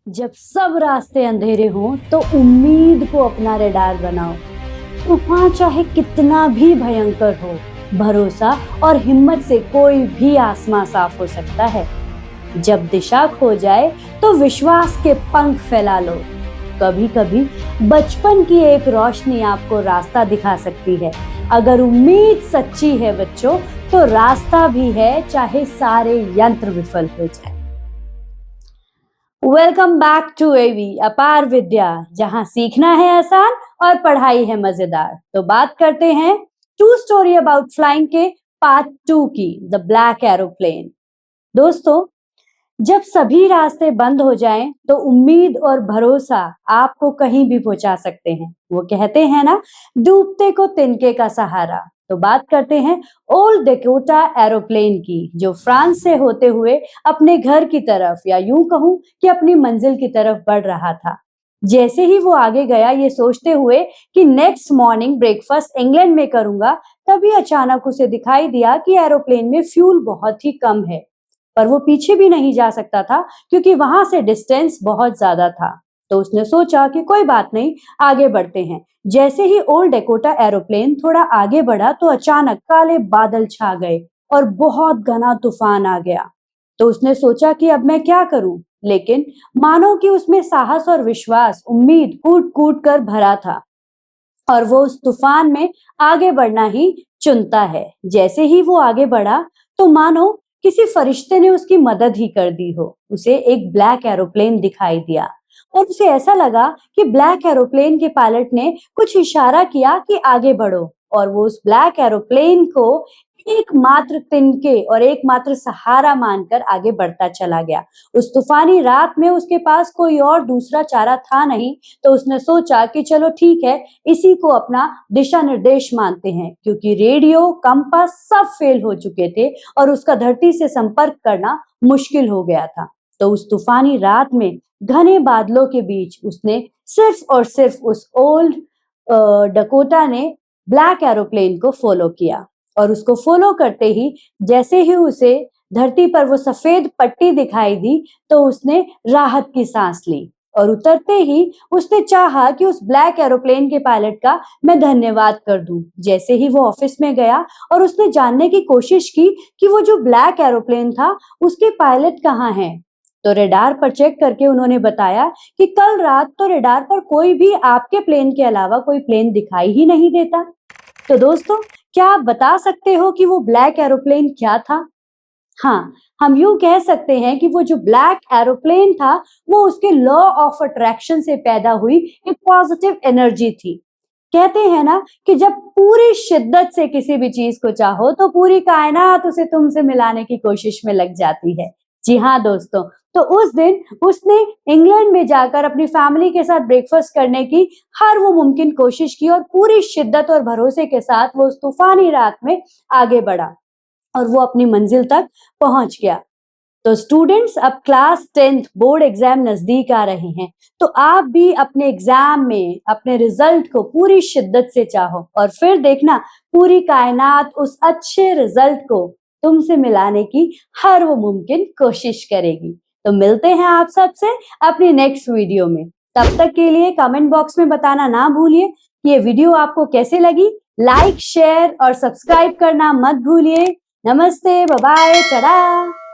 जब सब रास्ते अंधेरे हों तो उम्मीद को अपना रडार बनाओ। तूफान चाहे कितना भी भयंकर हो, भरोसा और हिम्मत से कोई भी आसमां साफ हो सकता है। जब दिशा खो जाए तो विश्वास के पंख फैला लो। कभी कभी बचपन की एक रोशनी आपको रास्ता दिखा सकती है। अगर उम्मीद सच्ची है बच्चों, तो रास्ता भी है, चाहे सारे यंत्र विफल हो जाए। वेलकम बैक टू एवी अपार विद्या, जहां सीखना है आसान और पढ़ाई है मजेदार। तो बात करते हैं टू स्टोरी अबाउट फ्लाइंग के पार्ट 2 की, द ब्लैक एरोप्लेन। दोस्तों, जब सभी रास्ते बंद हो जाएं तो उम्मीद और भरोसा आपको कहीं भी पहुंचा सकते हैं। वो कहते हैं ना, डूबते को तिनके का सहारा। तो बात करते हैं ओल्ड डेकोटा एरोप्लेन की, जो फ्रांस से होते हुए अपने घर की तरफ, या यूं कहूं कि अपनी मंजिल की तरफ बढ़ रहा था। जैसे ही वो आगे गया, ये सोचते हुए कि नेक्स्ट मॉर्निंग ब्रेकफास्ट इंग्लैंड में करूंगा, तभी अचानक उसे दिखाई दिया कि एरोप्लेन में फ्यूल बहुत ही कम है। पर वो पीछे भी नहीं जा सकता था क्योंकि वहां से डिस्टेंस बहुत ज्यादा था। तो उसने सोचा कि कोई बात नहीं, आगे बढ़ते हैं। जैसे ही ओल्ड डेकोटा एरोप्लेन थोड़ा आगे बढ़ा तो अचानक काले बादल छा गए और बहुत घना तूफान आ गया। तो उसने सोचा कि अब मैं क्या करूं, लेकिन मानो कि उसमें साहस और विश्वास, उम्मीद कूट कूट कर भरा था और वो उस तूफान में आगे बढ़ना ही चुनता है। जैसे ही वो आगे बढ़ा तो मानो किसी फरिश्ते ने उसकी मदद ही कर दी हो। उसे एक ब्लैक एरोप्लेन दिखाई दिया और उसे ऐसा लगा कि ब्लैक एरोप्लेन के पायलट ने कुछ इशारा किया कि आगे बढ़ो, और वो उस ब्लैक एरोप्लेन को एकमात्र तिनके और एकमात्र सहारा मानकर आगे बढ़ता चला गया। उस तूफानी रात में उसके पास कोई और दूसरा चारा था नहीं, तो उसने सोचा कि चलो ठीक है, इसी को अपना दिशा निर्देश मानते हैं, क्योंकि रेडियो, कंपास सब फेल हो चुके थे और उसका धरती से संपर्क करना मुश्किल हो गया था। तो उस तूफानी रात में घने बादलों के बीच उसने सिर्फ और सिर्फ उस ओल्ड डकोटा ने ब्लैक एरोप्लेन को फॉलो किया, और उसको फॉलो करते ही जैसे ही उसे धरती पर वो सफेद पट्टी दिखाई दी, तो उसने राहत की सांस ली और उतरते ही उसने चाहा कि उस ब्लैक एरोप्लेन के पायलट का मैं धन्यवाद कर दूं। जैसे ही वो ऑफिस में गया और उसने जानने की कोशिश की कि वो जो ब्लैक एरोप्लेन था उसके पायलट कहाँ हैं, तो रडार पर चेक करके उन्होंने बताया कि कल रात तो रडार पर कोई भी आपके प्लेन के अलावा कोई प्लेन दिखाई ही नहीं देता। तो दोस्तों, क्या आप बता सकते हो कि वो ब्लैक एरोप्लेन क्या था? हाँ, हम यूं कह सकते हैं कि वो जो ब्लैक एरोप्लेन था, वो उसके लॉ ऑफ अट्रैक्शन से पैदा हुई एक पॉजिटिव एनर्जी थी। कहते हैं ना कि जब पूरी शिद्दत से किसी भी चीज को चाहो तो पूरी कायनात उसे तुमसे मिलाने की कोशिश में लग जाती है। जी हाँ दोस्तों, तो उस दिन उसने इंग्लैंड में जाकर अपनी फैमिली के साथ ब्रेकफास्ट करने की हर वो मुमकिन कोशिश की और पूरी शिद्दत और भरोसे के साथ वो उस तूफानी रात में आगे बढ़ा और वो अपनी मंजिल तक पहुंच गया। तो स्टूडेंट्स, अब क्लास 10th बोर्ड एग्जाम नजदीक आ रहे हैं, तो आप भी अपने एग्जाम में अपने रिजल्ट को पूरी शिद्दत से चाहो और फिर देखना, पूरी कायनात उस अच्छे रिजल्ट को तुमसे मिलाने की हर वो मुमकिन कोशिश करेगी। तो मिलते हैं आप सबसे अपनी नेक्स्ट वीडियो में। तब तक के लिए कमेंट बॉक्स में बताना ना भूलिए कि ये वीडियो आपको कैसे लगी। लाइक, शेयर और सब्सक्राइब करना मत भूलिए। नमस्ते, बाय बाय, टाटा।